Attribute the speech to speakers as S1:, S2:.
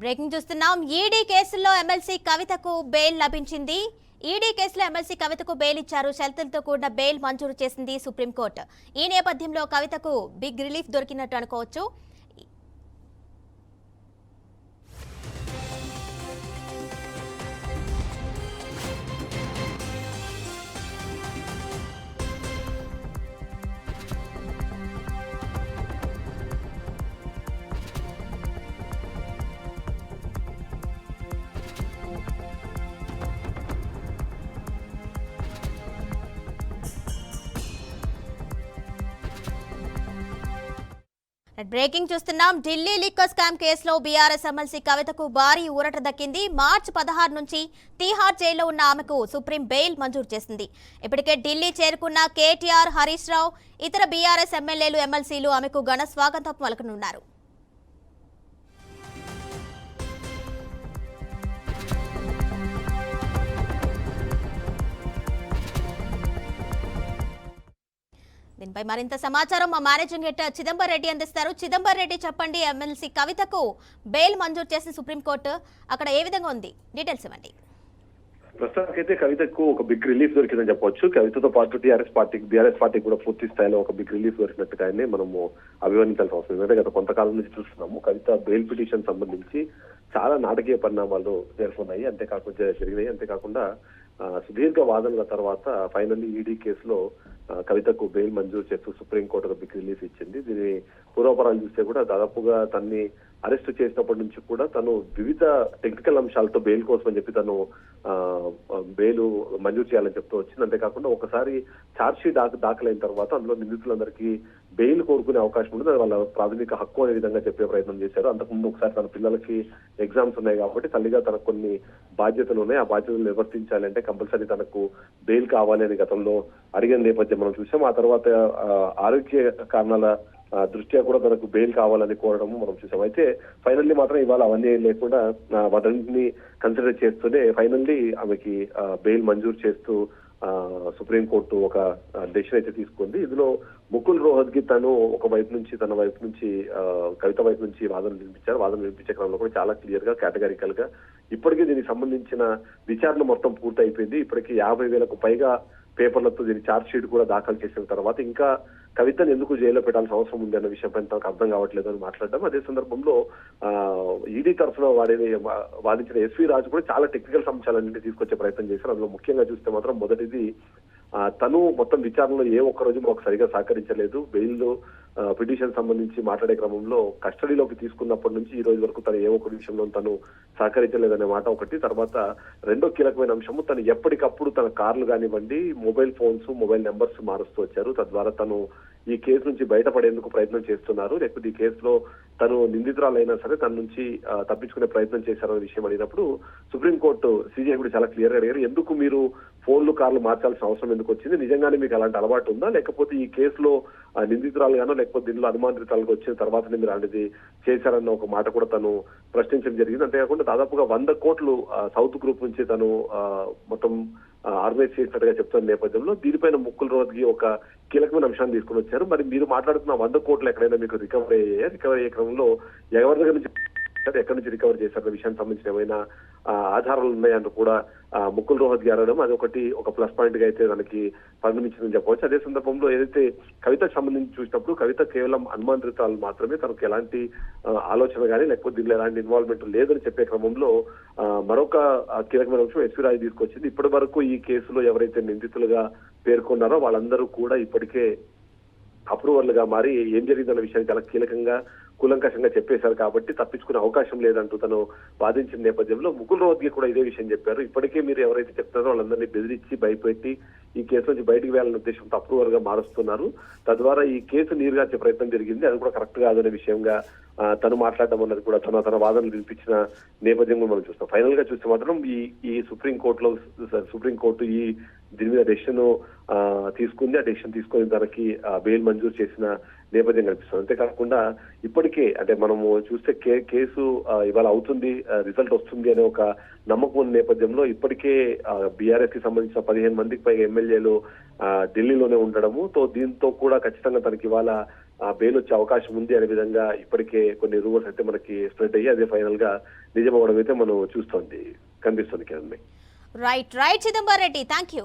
S1: Breaking చూస్తున్నాం. ED కేసులో MLC కవితకు బెయిల్ లభించింది. ఈడీ కేసులో ఎమ్మెల్సీ కవితకు బెయిల్ ఇచ్చారు. షరతులతో కూడిన బెయిల్ మంజూరు చేసింది సుప్రీంకోర్టు. ఈ నేపథ్యంలో కవితకు బిగ్ రిలీఫ్ దొరికినట్టు అనుకోవచ్చు. బ్రేకింగ్ చూస్తున్నాం. ఢిల్లీ లిక్కర్ స్కామ్ కేసులో బీఆర్ఎస్ ఎమ్మెల్సీ కవితకు భారీ ఊరట దక్కింది. మార్చి 16 నుంచి తీహార్ జైల్లో ఉన్న ఆమెకు సుప్రీం బెయిల్ మంజూరు చేసింది. ఇప్పటికే ఢిల్లీ చేరుకున్న కేటీఆర్, హరీష్ రావు, ఇతర బీఆర్ఎస్ ఎమ్మెల్యేలు, ఎమ్మెల్సీలు ఆమెకు ఘన స్వాగతం పలకనున్నారు. దీనిపై మరింత సమాచారం మా మేనేజింగ్ ఎడిటర్ చిదంబర్ రెడ్డి అందిస్తారు. చిదంబర్ రెడ్డి, చెప్పండి, ఎమ్మెల్సీ కవితకు బెయిల్ మంజూరు చేసిన సుప్రీంకోర్టు అక్కడ ఏ విధంగా ఉంది, డీటెయిల్స్ ఇవ్వండి.
S2: ప్రస్తుతానికైతే కవితకు ఒక బిగ్ రిలీఫ్ దొరికిందని చెప్పొచ్చు. కవితతో పాటు బీఆర్ఎస్ పార్టీ కూడా పూర్తి స్థాయిలో ఒక బిగ్ రిలీఫ్ దొరికినట్టుగానే మనము అభివర్ణించాల్సిన అవసరం. ఎందుకంటే గత కొంతకాలం నుంచి చూస్తున్నాము కవిత బెయిల్ పిటిషన్ సంబంధించి చాలా నాటకీయ పరిణామాలు నెలకొన్నాయి, అంతేకాకుండా సుదీర్ఘ వాదనల తర్వాత ఫైనల్లీ ఈడీ కేసులో కవితకు బెయిల్ మంజూరు చేస్తూ సుప్రీంకోర్టు ఒక బిగ్ రిలీఫ్ ఇచ్చింది. దీని పూర్వపరాలు చూస్తే కూడా దాదాపుగా తన్ని అరెస్ట్ చేసినప్పటి నుంచి కూడా తను వివిధ టెక్నికల్ అంశాలతో బెయిల్ కోసం అని చెప్పి తను బెయిల్ మంజూరు చేయాలని చెప్తూ వచ్చింది. అంతేకాకుండా ఒకసారి ఛార్జ్ షీట్ దాఖలైన తర్వాత అందులో నిందితులందరికీ బెయిల్ కోరుకునే అవకాశం ఉంటుంది, వాళ్ళ ప్రాథమిక హక్కు అనే విధంగా చెప్పే ప్రయత్నం చేశారు. అంతకుముందు ఒకసారి తన పిల్లలకి ఎగ్జామ్స్ ఉన్నాయి కాబట్టి తల్లిగా తనకు కొన్ని బాధ్యతలు ఉన్నాయి, ఆ బాధ్యతలు నిర్వర్తించాలంటే కంపల్సరీ తనకు బెయిల్ కావాలి అని గతంలో అడిగిన నేపథ్యం మనం చూసాం. ఆ తర్వాత ఆరోగ్య కారణాల దృష్ట్యా కూడా తనకు బెయిల్ కావాలని కోరడము మనం చూసాం. అయితే ఫైనల్లీ మాత్రం ఇవాళ అవన్నీ లేకుండా వాటన్నింటినీ కన్సిడర్ చేస్తూనే ఫైనల్లీ ఆమెకి బెయిల్ మంజూరు చేస్తూ సుప్రీంకోర్టు ఒక డెసిషన్ అయితే తీసుకుంది. ఇందులో ముకుల్ రోహత్గి తను తన వైపు నుంచి కవిత వైపు నుంచి వాదనలు వినిపించే క్రమంలో కూడా చాలా క్లియర్ గా కేటగారికల్ గా ఇప్పటికే దీనికి సంబంధించిన విచారణ మొత్తం పూర్తి అయిపోయింది. ఇప్పటికీ 50,000కు పైగా పేపర్లతో దీని ఛార్జ్ షీట్ కూడా దాఖలు చేసిన తర్వాత ఇంకా కవితను ఎందుకు జైల్లో పెట్టాల్సిన అవసరం ఉంది అన్న విషయంపై తనకు అర్థం కావట్లేదు అని మాట్లాడడం. అదే సందర్భంలో ఈడీ తరఫున వాదించిన ఎస్వి రాజు కూడా చాలా టెక్నికల్ అంశాలన్నింటినీ తీసుకొచ్చే ప్రయత్నం చేశారు. అందులో ముఖ్యంగా చూస్తే మాత్రం మొదటిది తను మొత్తం విచారణలో ఏ ఒక్క రోజు మాకు సరిగా సహకరించలేదు. బెయిల్ పిటిషన్ సంబంధించి మాట్లాడే క్రమంలో కస్టడీలోకి తీసుకున్నప్పటి నుంచి ఈ రోజు వరకు తను ఏ ఒక్క విషయంలో తను సహకరించలేదనే మాట ఒకటి. తర్వాత రెండో కీలకమైన అంశము తను ఎప్పటికప్పుడు తన కార్లు కానివ్వండి, మొబైల్ ఫోన్స్, మొబైల్ నెంబర్స్ మారుస్తూ వచ్చారు. తద్వారా తను ఈ కేసు నుంచి బయటపడేందుకు ప్రయత్నం చేస్తున్నారు, లేకపోతే ఈ కేసులో తను నిందితురాలైనా సరే తన నుంచి తప్పించుకునే ప్రయత్నం చేశారనే విషయం అడిగినప్పుడు సుప్రీంకోర్టు సీజీఐ కూడా చాలా క్లియర్ గా అడిగారు, ఎందుకు మీరు ఫోన్లు, కార్లు మార్చాల్సిన అవసరం ఎందుకు వచ్చింది, నిజంగానే మీకు అలాంటి అలవాటు ఉందా, లేకపోతే ఈ కేసులో నిందితురాలుగానో లేకపోతే దీనిలో అనుమానితురాలుగా వచ్చిన తర్వాతనే మీరు అలాంటిది చేశారన్న ఒక మాట కూడా తను ప్రశ్నించడం జరిగింది. అంతేకాకుండా దాదాపుగా 100 కోట్లు సౌత్ గ్రూప్ నుంచి తను మొత్తం ఆర్గనైజ్ చేసినట్టుగా చెప్తున్న నేపథ్యంలో దీనిపైన ముకుల్ రోహత్గి ఒక కీలకమైన అంశాన్ని తీసుకుని వచ్చారు. మరి మీరు మాట్లాడుతున్న 100 కోట్లు ఎక్కడైనా మీకు రికవరీ అయ్యే క్రమంలో ఎవరి దగ్గర నుంచి ఎక్కడి నుంచి రికవర్ చేశారన్న విషయానికి సంబంధించిన ఏమైనా ఆధారాలు ఉన్నాయంటూ కూడా ముకుల్ రోహత్గి అడగడం అది ఒక ప్లస్ పాయింట్ గా అయితే మనకి పరిగణించిందని చెప్పవచ్చు. అదే సందర్భంలో ఏదైతే కవితకు సంబంధించి చూసినప్పుడు కవిత కేవలం అనుమానితురాలు మాత్రమే, తనకు ఎలాంటి ఆలోచన కానీ లేకపోతే దీనిలో ఎలాంటి ఇన్వాల్వ్మెంట్ లేదని చెప్పే క్రమంలో మరొక కీలకమైన అంశం ఎస్వి రాజు తీసుకొచ్చింది. ఇప్పటి వరకు ఈ కేసులో ఎవరైతే నిందితులుగా పేర్కొన్నారో వాళ్ళందరూ కూడా ఇప్పటికే అప్రూవర్లుగా మారి ఏం జరిగిందన్న విషయాన్ని చాలా కీలకంగా కూలంకషంగా చెప్పేశారు కాబట్టి తప్పించుకునే అవకాశం లేదంటూ తను వాదించిన నేపథ్యంలో ముకుల్ రోహత్గి కూడా ఇదే విషయం చెప్పారు. ఇప్పటికే మీరు ఎవరైతే చెప్తారో వాళ్ళందరినీ బెదిరించి భయపెట్టి ఈ కేసు నుంచి బయటకు వేయాలనే ఉద్దేశంతో అప్రూవర్ గా మారుస్తున్నారు, తద్వారా ఈ కేసు నీరుగార్చే ప్రయత్నం జరిగింది, అది కూడా కరెక్ట్ కాదనే విషయంగా తను మాట్లాడడం అన్నది కూడా తన వాదనలు వినిపించిన నేపథ్యంలో మనం చూస్తాం. ఫైనల్ గా చూస్తే మాత్రం ఈ సుప్రీంకోర్టు ఈ దీని మీద డెసిషన్ తీసుకుంది. ఆ డెసిషన్ తీసుకొని తనకి బెయిల్ మంజూరు చేసిన నేపథ్యం కనిపిస్తుంది. అంతేకాకుండా ఇప్పటికే అంటే మనము చూస్తే కేసు ఇవాళ అవుతుంది, రిజల్ట్ వస్తుంది అనే ఒక నమ్మకం ఉన్న నేపథ్యంలో ఇప్పటికే బీఆర్ఎస్ కి సంబంధించిన 15 మందికి పైగా ఎమ్మెల్యేలు ఢిల్లీలోనే ఉండడము, దీంతో కూడా ఖచ్చితంగా తనకి ఇవాళ బెయిల్ వచ్చే అవకాశం ఉంది అనే విధంగా ఇప్పటికే కొన్ని రూమర్స్ అయితే మనకి స్ప్రెడ్ అయ్యి అదే ఫైనల్ గా నిజమవడం అయితే మనం కనిపిస్తుంది Kiran.
S1: Right Chidambar Reddy, thank you.